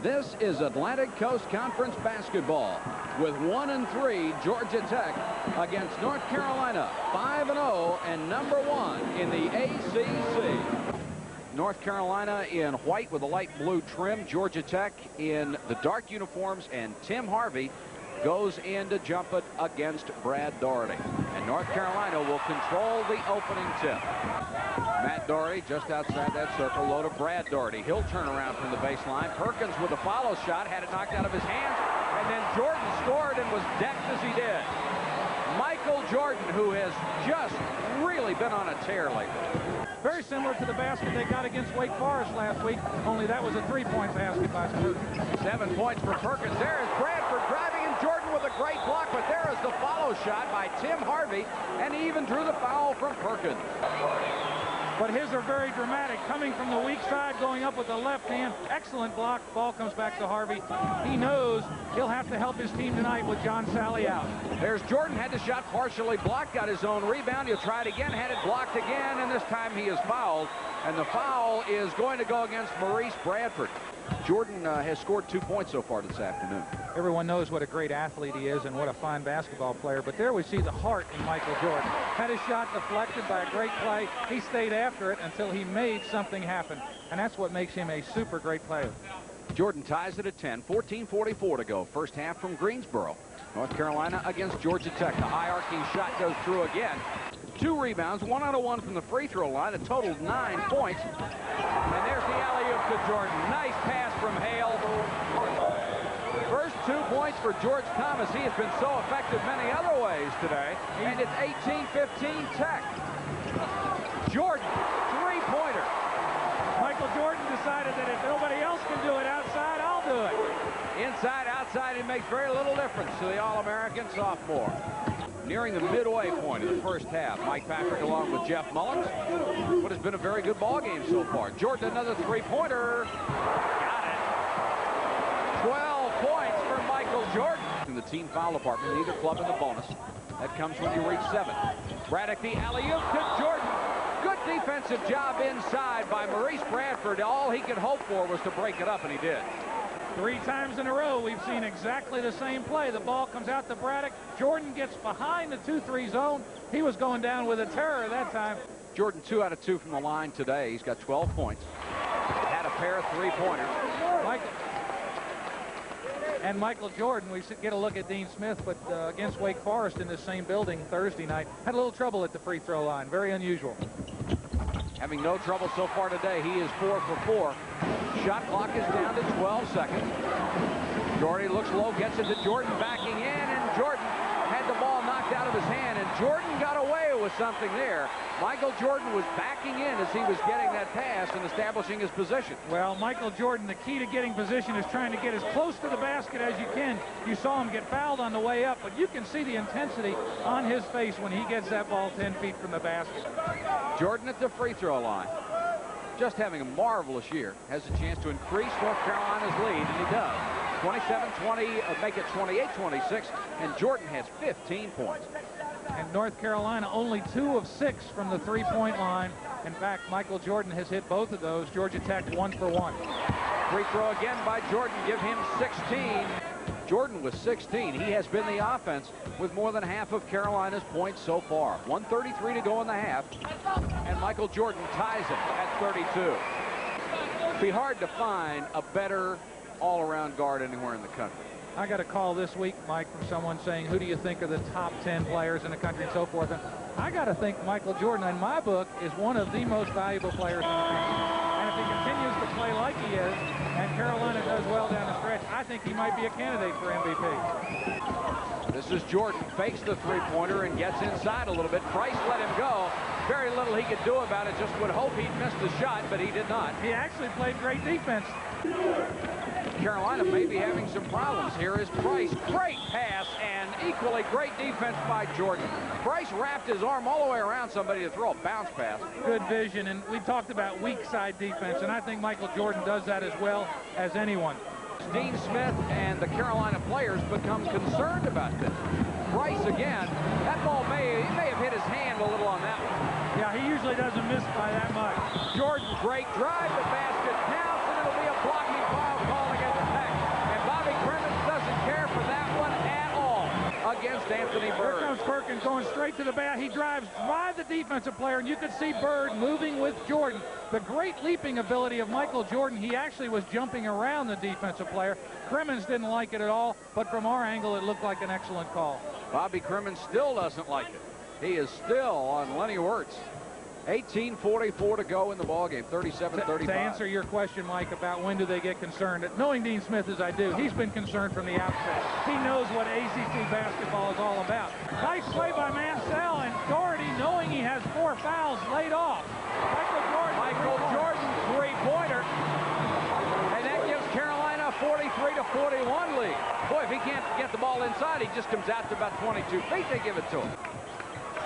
This is Atlantic Coast Conference basketball with 1-3 Georgia Tech against North Carolina, 5-0 and number 1 in the ACC. North Carolina in white with a light blue trim. Georgia Tech in the dark uniforms, and Tim Harvey goes in to jump it against Brad Daugherty. And North Carolina will control the opening tip. Matt Daugherty just outside that circle, low to Brad Daugherty. He'll turn around from the baseline. Perkins with a follow shot, had it knocked out of his hands, and then Jordan scored and was decked as he did. Michael Jordan, who has just really been on a tear lately. Very similar to the basket they got against Wake Forest last week, only that was a three-point basket by Perkins. 7 points for Perkins. There is Bradford driving, and Jordan with a great block, but there is the follow shot by Tim Harvey, and he even drew the foul from Perkins. But his are very dramatic, coming from the weak side, going up with the left hand. Excellent block. Ball comes back to Harvey. He knows he'll have to help his team tonight with John Salley out. There's Jordan, had the shot partially blocked, got his own rebound. He'll try it again, had it blocked again, and this time he is fouled. And the foul is going to go against Maurice Bradford. Jordan has scored 2 points so far this afternoon. Everyone knows what a great athlete he is and what a fine basketball player, but there we see the heart in Michael Jordan. Had his shot deflected by a great play. He stayed after it until he made something happen, and that's what makes him a super great player. Jordan ties it at 10, 14:44 to go. First half from Greensboro. North Carolina against Georgia Tech. The high arcing shot goes through again. 2 rebounds, 1 out of 1 from the free throw line, a total 9 points. And there's the alley-oop to Jordan. Nice pass from Hale. First 2 points for George Thomas. He has been so effective many other ways today. And it's 18-15 Tech. Jordan, 3-pointer. Michael Jordan decided that if nobody else can do it outside, I'll do it. Inside, outside, it makes very little difference to the All-American sophomore. Nearing the midway point of the first half, Mike Patrick along with Jeff Mullins. What has been a very good ball game so far. Jordan, another 3-pointer. Got it. 12 points for Michael Jordan. In the team foul department, neither club in the bonus. That comes when you reach 7. Braddock, the alley-oop to Jordan. Good defensive job inside by Maurice Bradford. All he could hope for was to break it up, and he did. 3 times in a row, we've seen exactly the same play. The ball comes out to Braddock. Jordan gets behind the 2-3 zone. He was going down with a terror that time. Jordan 2 out of 2 from the line today. He's got 12 points. Had a pair of 3-pointers. Michael Jordan, we get a look at Dean Smith, but against Wake Forest in the same building Thursday night, had a little trouble at the free throw line. Very unusual. Having no trouble so far today. He is 4 for 4. Shot clock is down to 12 seconds. Daugherty looks low, gets it to Jordan, backing in, and Jordan had the ball knocked out of his hand, and Jordan got away with something there. Michael Jordan was backing in as he was getting that pass and establishing his position. Well, Michael Jordan, the key to getting position is trying to get as close to the basket as you can. You saw him get fouled on the way up, but you can see the intensity on his face when he gets that ball 10 feet from the basket. Jordan at the free throw line. Just having a marvelous year. Has a chance to increase North Carolina's lead, and he does. 27-20, make it 28-26, and Jordan has 15 points. And North Carolina only 2 of 6 from the 3-point line. In fact, Michael Jordan has hit both of those. Georgia Tech 1 for 1. Free throw again by Jordan. Give him 16. Jordan with 16. He has been the offense with more than half of Carolina's points so far. 1:33 to go in the half. And Michael Jordan ties it at 32. It'd be hard to find a better all-around guard anywhere in the country. I got a call this week, Mike, from someone saying, who do you think are the top 10 players in the country and so forth. And I got to think Michael Jordan, in my book, is one of the most valuable players in the country. And if he continues to play like he is, and Carolina does well down the stretch, I think he might be a candidate for MVP. This is Jordan, fakes the 3-pointer and gets inside a little bit. Price let him go. Very little he could do about it. Just would hope he'd missed the shot, but he did not. He actually played great defense. Carolina may be having some problems. Here is Price. Great pass and equally great defense by Jordan. Price wrapped his arm all the way around somebody to throw a bounce pass. Good vision, and we talked about weak side defense, and I think Michael Jordan does that as well as anyone. Dean Smith and the Carolina players become concerned about this. Price again. That ball may have hit his hand a little on that one. Yeah, he usually doesn't miss by that much. Jordan, great drive. The basket counts, and it'll be a blocking foul call against Tech. against Anthony Here Bird. comes Perkins going straight to the bat. He drives by the defensive player, and you could see Bird moving with Jordan. The great leaping ability of Michael Jordan. He actually was jumping around the defensive player. Crimmins didn't like it at all, but from our angle, it looked like an excellent call. Bobby Crimmins still doesn't like it. He is still on Lenny Wirtz. 18:44 to go in the ballgame, 37-35. To answer your question, Mike, about when do they get concerned, knowing Dean Smith as I do, he's been concerned from the outset. He knows what ACC basketball is all about. Nice play by Mansell, and Doherty, knowing he has 4 fouls, laid off. Michael Jordan, three-pointer. And that gives Carolina a 43-41 lead. Boy, if he can't get the ball inside, he just comes out to about 22 feet. They give it to him.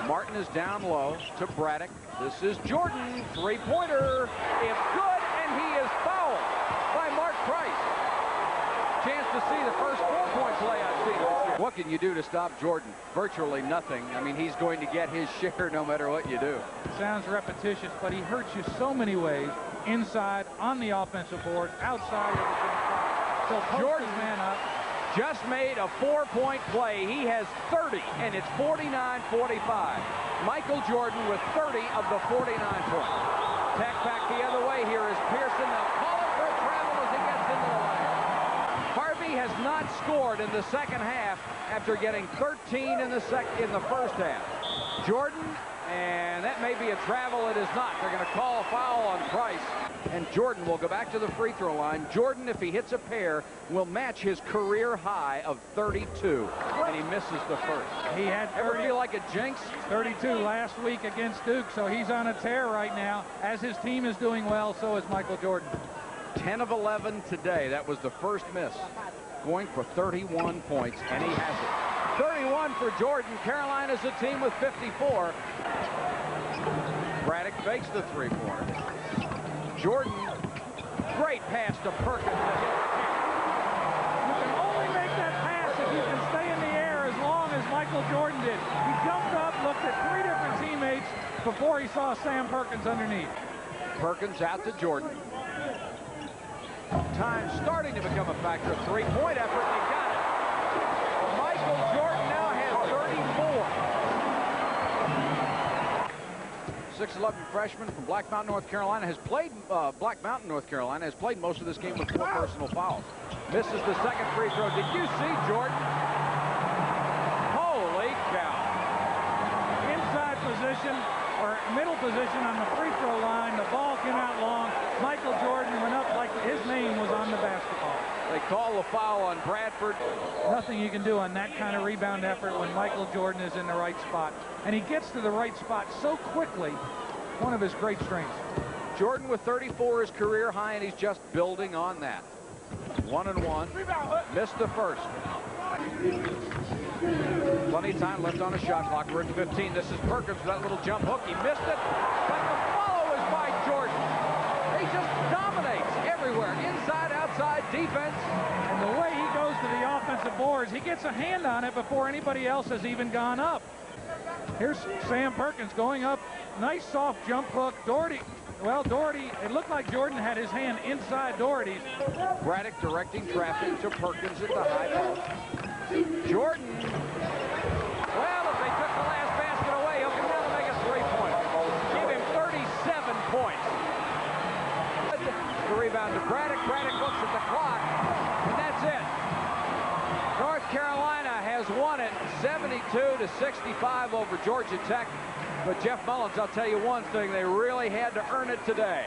Martin is down low to Braddock. This is Jordan, three-pointer. It's good, and he is fouled by Mark Price. Chance to see the first 4-point play I've seen this year. What can you do to stop Jordan? Virtually nothing. I mean, he's going to get his share no matter what you do. Sounds repetitious, but he hurts you so many ways. Inside, on the offensive board, outside of the so Jordan man up. Just made a 4-point play. He has 30, and it's 49-45. Michael Jordan with 30 of the 49 points. Tech back the other way. Here is Pearson. They'll call it for a travel as he gets into the line. Harvey has not scored in the second half after getting 13 in the first half. Jordan, and that may be a travel. It is not. They're going to call a foul on Price. And Jordan will go back to the free throw line. Jordan, if he hits a pair, will match his career high of 32. And he misses the first. He had 30, ever feel like a jinx? 32 last week against Duke, so he's on a tear right now. As his team is doing well, so is Michael Jordan. 10 of 11 today. That was the first miss. Going for 31 points, and he has it. 31 for Jordan. Carolina's a team with 54. Braddock fakes the three-pointer. Jordan, great pass to Perkins. You can only make that pass if you can stay in the air as long as Michael Jordan did. He jumped up, looked at 3 different teammates before he saw Sam Perkins underneath. Perkins out to Jordan. Time starting to become a factor. 3-point effort, and he got it. Michael Jordan now has 34. 6'11" freshman from Black Mountain, North Carolina has played most of this game with 4 personal fouls. Misses the second free throw. Did you see Jordan? Holy cow. Inside position or middle position on the free throw line. The ball came out long. Michael Jordan went up like his name was on the basketball. They call the foul on Bradford. Nothing you can do on that kind of rebound effort when Michael Jordan is in the right spot. And he gets to the right spot so quickly. One of his great strengths. Jordan with 34 is career high, and he's just building on that. 1-1. Missed the first. Plenty of time left on a shot clock. We're at 15. This is Perkins with that little jump hook. He missed it, but the follow is by Jordan. He just dominates everywhere. Inside, outside, defense. And the way he goes to the offensive boards, he gets a hand on it before anybody else has even gone up. Here's Sam Perkins going up. Nice soft jump hook. Doherty, it looked like Jordan had his hand inside Doherty's. Braddock directing traffic to Perkins at the high post. Jordan. Well, if they took the last basket away, he'll come down and make a 3-pointer. Give him 37 points. The rebound to Braddock. Braddock looks at the clock, and that's it. North Carolina has won it 72-65 over Georgia Tech. But Jeff Mullins, I'll tell you one thing, they really had to earn it today.